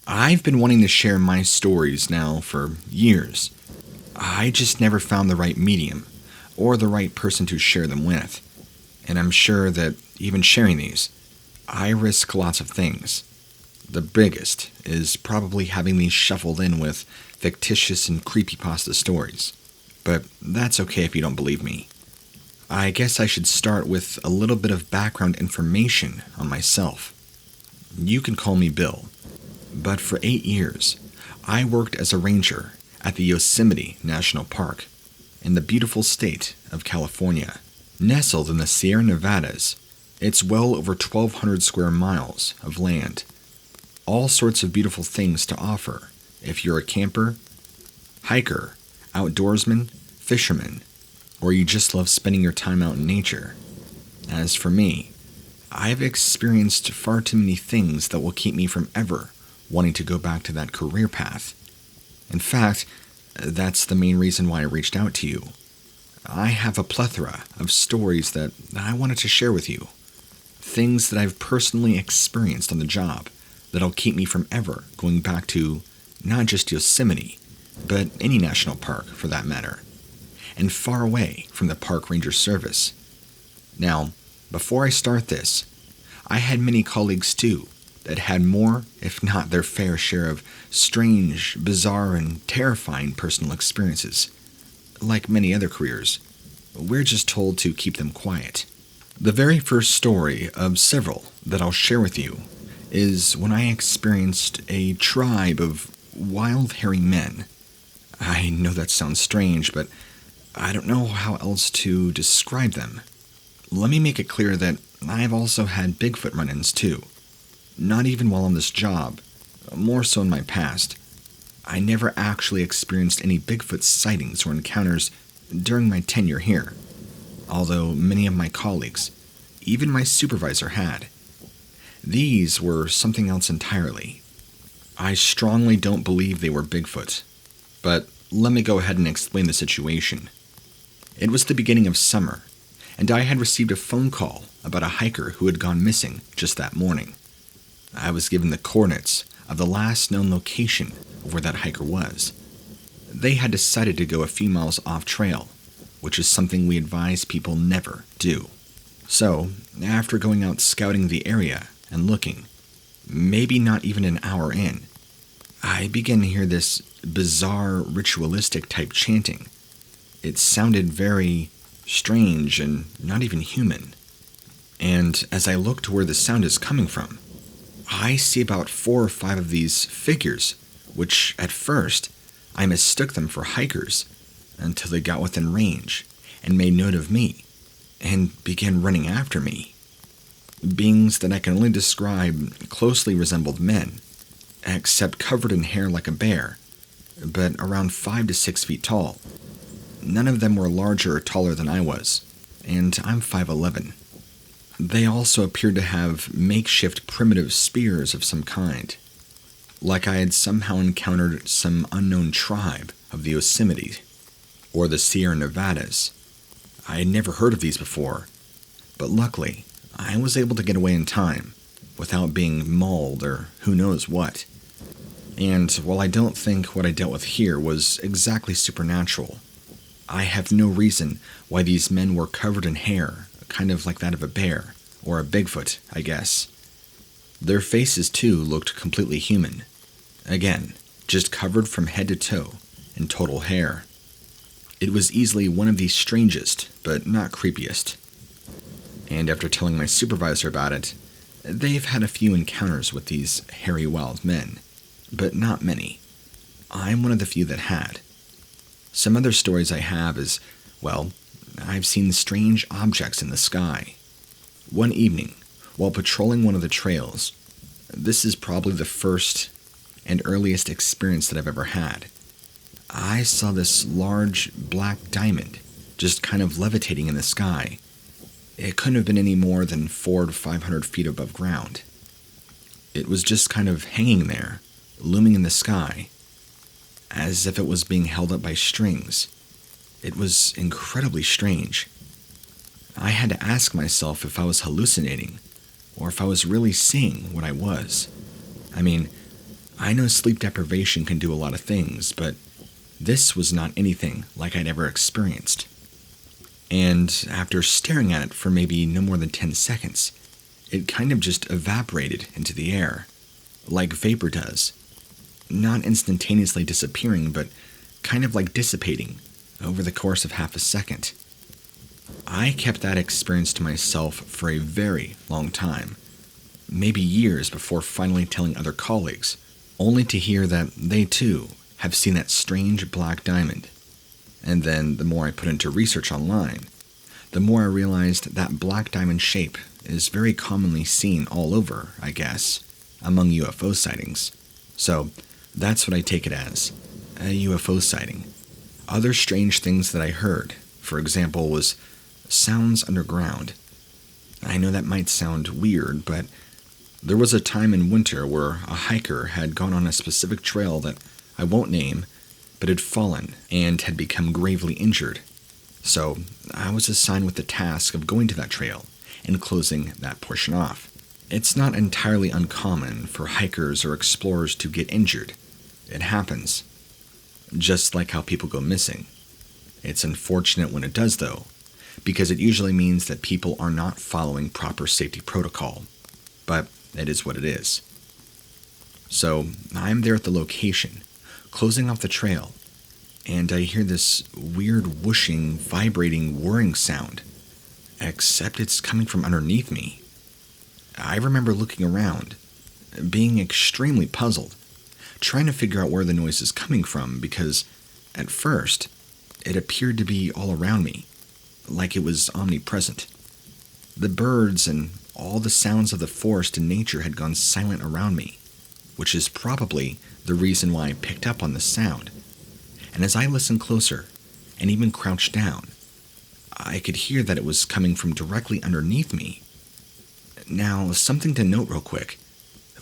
I've been wanting to share my stories now for years. I just never found the right medium or the right person to share them with. And I'm sure that even sharing these, I risk lots of things. The biggest is probably having these shuffled in with fictitious and creepypasta stories. But that's okay if you don't believe me. I guess I should start with a little bit of background information on myself. You can call me Bill, but for 8 years, I worked as a ranger at the Yosemite National Park in the beautiful state of California. Nestled in the Sierra Nevadas, it's well over 1,200 square miles of land. All sorts of beautiful things to offer if you're a camper, hiker, outdoorsman, fisherman, or you just love spending your time out in nature. As for me, I've experienced far too many things that will keep me from ever wanting to go back to that career path. In fact, that's the main reason why I reached out to you. I have a plethora of stories that I wanted to share with you. Things that I've personally experienced on the job that'll keep me from ever going back to not just Yosemite, but any national park for that matter, and far away from the park ranger service. Now, before I start this, I had many colleagues too that had more, if not their fair share of strange, bizarre, and terrifying personal experiences. Like many other careers, we're just told to keep them quiet. The very first story of several that I'll share with you is when I experienced a tribe of wild hairy men. I know that sounds strange, but I don't know how else to describe them. Let me make it clear that I've also had Bigfoot run-ins too. Not even while on this job, more so in my past. I never actually experienced any Bigfoot sightings or encounters during my tenure here, although many of my colleagues, even my supervisor, had. These were something else entirely. I strongly don't believe they were Bigfoot, but let me go ahead and explain the situation. It was the beginning of summer, and I had received a phone call about a hiker who had gone missing just that morning. I was given the coordinates of the last known location of where that hiker was. They had decided to go a few miles off trail, which is something we advise people never do. So, after going out scouting the area and looking, maybe not even an hour in, I began to hear this bizarre ritualistic type chanting. It sounded very strange and not even human. And as I look to where the sound is coming from, I see about 4 or 5 of these figures, which at first I mistook them for hikers until they got within range and made note of me and began running after me. Beings that I can only describe closely resembled men, except covered in hair like a bear, but around 5 to 6 feet tall. None of them were larger or taller than I was, and I'm 5'11". They also appeared to have makeshift primitive spears of some kind, like I had somehow encountered some unknown tribe of the Yosemite or the Sierra Nevadas. I had never heard of these before, but luckily I was able to get away in time without being mauled or who knows what. And while I don't think what I dealt with here was exactly supernatural, I have no reason why these men were covered in hair, kind of like that of a bear, or a Bigfoot, I guess. Their faces, too, looked completely human. Again, just covered from head to toe in total hair. It was easily one of the strangest, but not creepiest. And after telling my supervisor about it, they've had a few encounters with these hairy wild men, but not many. I'm one of the few that had. Some other stories I have is, well, I've seen strange objects in the sky. One evening, while patrolling one of the trails, this is probably the first and earliest experience that I've ever had, I saw this large black diamond just kind of levitating in the sky. It couldn't have been any more than 400 to 500 feet above ground. It was just kind of hanging there, looming in the sky, as if it was being held up by strings. It was incredibly strange. I had to ask myself if I was hallucinating, or if I was really seeing what I was. I mean, I know sleep deprivation can do a lot of things, but this was not anything like I'd ever experienced. And after staring at it for maybe no more than 10 seconds, it kind of just evaporated into the air, like vapor does. Not instantaneously disappearing, but kind of like dissipating over the course of half a second. I kept that experience to myself for a very long time, maybe years before finally telling other colleagues, only to hear that they too have seen that strange black diamond. And then the more I put into research online, the more I realized that black diamond shape is very commonly seen all over, I guess, among UFO sightings. So that's what I take it as, a UFO sighting. Other strange things that I heard, for example, was sounds underground. I know that might sound weird, but there was a time in winter where a hiker had gone on a specific trail that I won't name, but had fallen and had become gravely injured. So I was assigned with the task of going to that trail and closing that portion off. It's not entirely uncommon for hikers or explorers to get injured. It happens. Just like how people go missing. It's unfortunate when it does, though, because it usually means that people are not following proper safety protocol. But it is what it is. So I'm there at the location, closing off the trail, and I hear this weird whooshing, vibrating, whirring sound, except it's coming from underneath me. I remember looking around, being extremely puzzled, trying to figure out where the noise is coming from because, at first, it appeared to be all around me, like it was omnipresent. The birds and all the sounds of the forest and nature had gone silent around me, which is probably the reason why I picked up on the sound. And as I listened closer, and even crouched down, I could hear that it was coming from directly underneath me. Now, something to note real quick.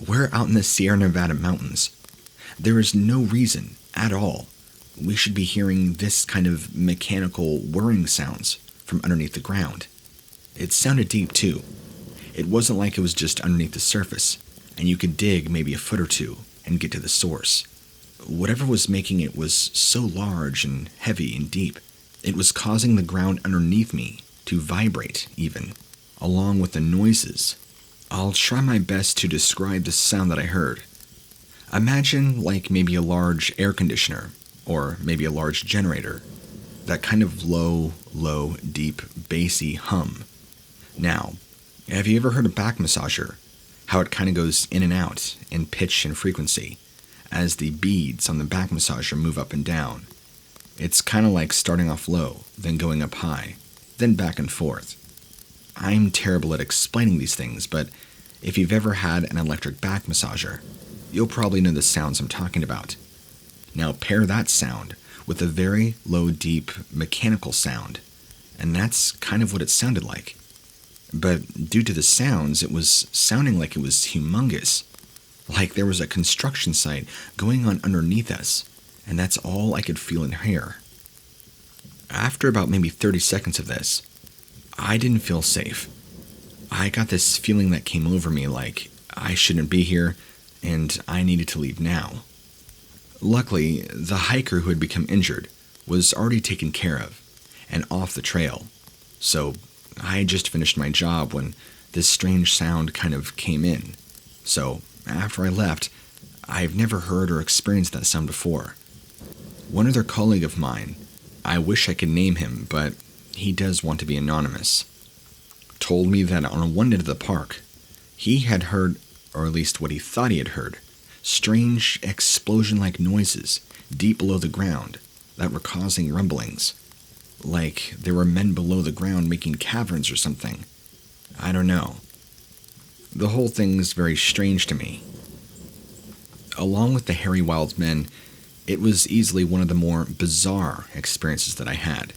We're out in the Sierra Nevada mountains. There is no reason at all we should be hearing this kind of mechanical whirring sounds from underneath the ground. It sounded deep too. It wasn't like it was just underneath the surface, and you could dig maybe a foot or two and get to the source. Whatever was making it was so large and heavy and deep, it was causing the ground underneath me to vibrate even, along with the noises. I'll try my best to describe the sound that I heard. Imagine like maybe a large air conditioner, or maybe a large generator. That kind of low, deep, bassy hum. Now, have you ever heard a back massager? How it kind of goes in and out in pitch and frequency as the beads on the back massager move up and down. It's kind of like starting off low, then going up high, then back and forth. I'm terrible at explaining these things, but if you've ever had an electric back massager, you'll probably know the sounds I'm talking about. Now pair that sound with a very low, deep, mechanical sound, and that's kind of what it sounded like. But due to the sounds, it was sounding like it was humongous, like there was a construction site going on underneath us, and that's all I could feel and hear. After about maybe 30 seconds of this, I didn't feel safe. I got this feeling that came over me like I shouldn't be here, and I needed to leave now. Luckily, the hiker who had become injured was already taken care of and off the trail, so I had just finished my job when this strange sound kind of came in. So after I left, I've never heard or experienced that sound before. One other colleague of mine, I wish I could name him, but he does want to be anonymous, told me that on one end of the park, he had heard, or at least what he thought he had heard, strange explosion-like noises deep below the ground that were causing rumblings, like there were men below the ground making caverns or something. I don't know. The whole thing's very strange to me. Along with the hairy wild men, it was easily one of the more bizarre experiences that I had,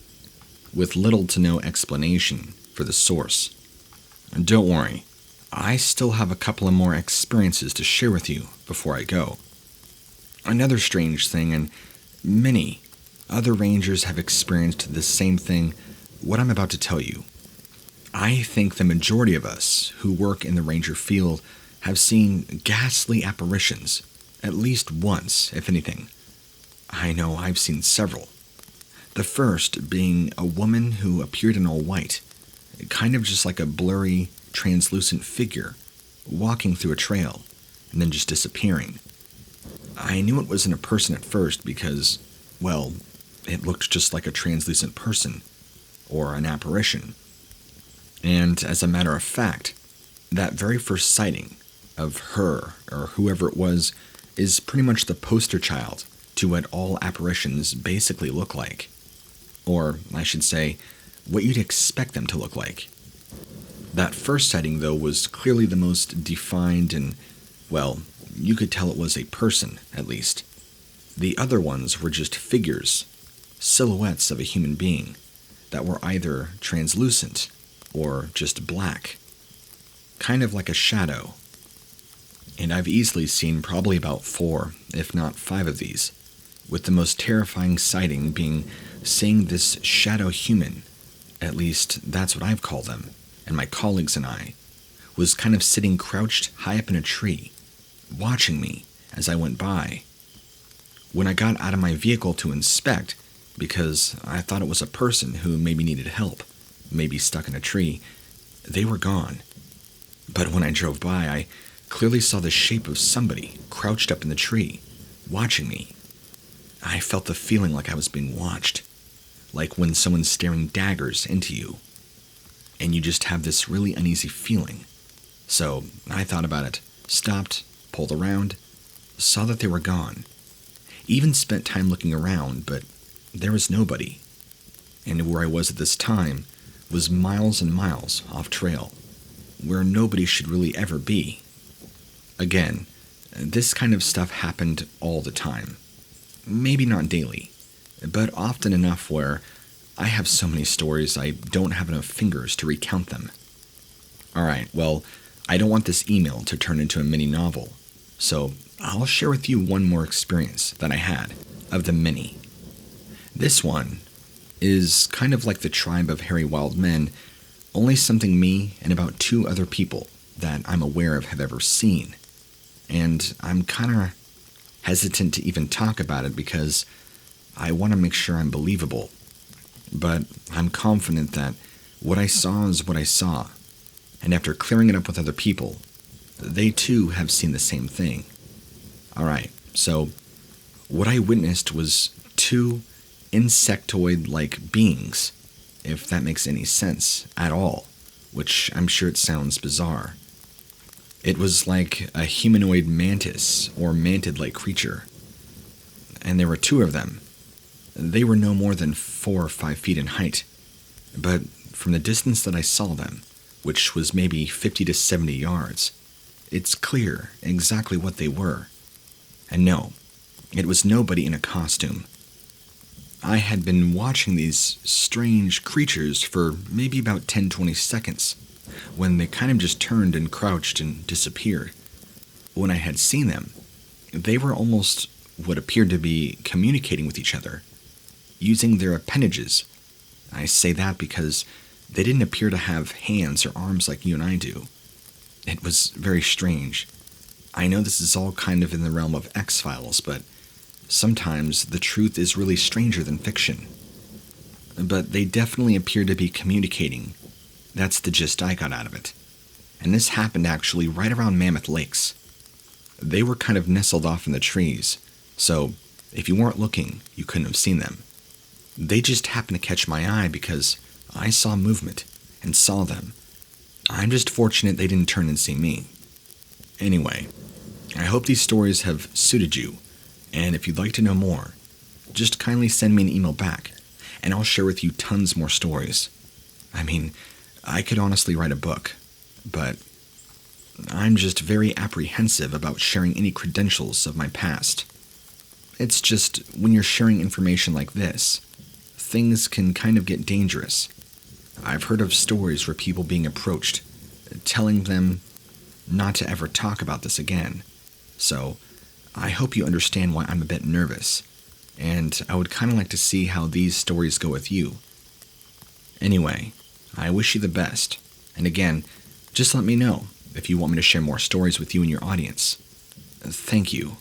with little to no explanation for the source. And don't worry, I still have a couple of more experiences to share with you before I go. Another strange thing, and many other rangers have experienced the same thing, what I'm about to tell you. I think the majority of us who work in the ranger field have seen ghastly apparitions, At least once, if anything. I know I've seen several. The first being a woman who appeared in all white, kind of just like a blurry, translucent figure, walking through a trail, and then just disappearing. I knew it wasn't a person at first because, well, it looked just like a translucent person, or an apparition. And as a matter of fact, that very first sighting of her, or whoever it was, is pretty much the poster child to what all apparitions basically look like. Or, I should say, what you'd expect them to look like. That first sighting, though, was clearly the most defined and, well, you could tell it was a person, at least. The other ones were just figures, silhouettes of a human being, that were either translucent or just black. Kind of like a shadow. And I've easily seen probably about 4, if not 5 of these, with the most terrifying sighting being seeing this shadow human, at least that's what I've called them, and my colleagues and I, was kind of sitting crouched high up in a tree, watching me as I went by. When I got out of my vehicle to inspect, because I thought it was a person who maybe needed help, maybe stuck in a tree, they were gone. But when I drove by, I clearly saw the shape of somebody crouched up in the tree, watching me. I felt the feeling like I was being watched, like when someone's staring daggers into you, and you just have this really uneasy feeling. So I thought about it, stopped, pulled around, saw that they were gone. Even spent time looking around, but there was nobody. And where I was at this time was miles and miles off trail, where nobody should really ever be. Again, this kind of stuff happened all the time. Maybe not daily, but often enough where I have so many stories I don't have enough fingers to recount them. Alright, well, I don't want this email to turn into a mini novel, so I'll share with you one more experience that I had, of the many. This one is kind of like the tribe of hairy wild men, only something me and about 2 other people that I'm aware of have ever seen. And I'm kind of hesitant to even talk about it because I want to make sure I'm believable. But I'm confident that what I saw is what I saw. And after clearing it up with other people, they too have seen the same thing. Alright, so what I witnessed was 2 insectoid-like beings, if that makes any sense at all, which I'm sure it sounds bizarre. It was like a humanoid mantis or mantid-like creature, and there were 2 of them. They were no more than 4 or 5 feet in height, but from the distance that I saw them, which was maybe 50 to 70 yards, it's clear exactly what they were. And no, it was nobody in a costume. I had been watching these strange creatures for maybe about 10-20 seconds, when they kind of just turned and crouched and disappeared. When I had seen them, they were almost what appeared to be communicating with each other, using their appendages. I say that because they didn't appear to have hands or arms like you and I do. It was very strange. I know this is all kind of in the realm of X-Files, but sometimes the truth is really stranger than fiction. But they definitely appeared to be communicating. That's the gist I got out of it. And this happened actually right around Mammoth Lakes. They were kind of nestled off in the trees, so if you weren't looking, you couldn't have seen them. They just happened to catch my eye because I saw movement and saw them. I'm just fortunate they didn't turn and see me. Anyway, I hope these stories have suited you, and if you'd like to know more, just kindly send me an email back, and I'll share with you tons more stories. I mean, I could honestly write a book, but I'm just very apprehensive about sharing any credentials of my past. It's just, when you're sharing information like this, things can kind of get dangerous. I've heard of stories where people being approached, telling them not to ever talk about this again. So, I hope you understand why I'm a bit nervous, and I would kind of like to see how these stories go with you. Anyway, I wish you the best, and again, just let me know if you want me to share more stories with you and your audience. Thank you.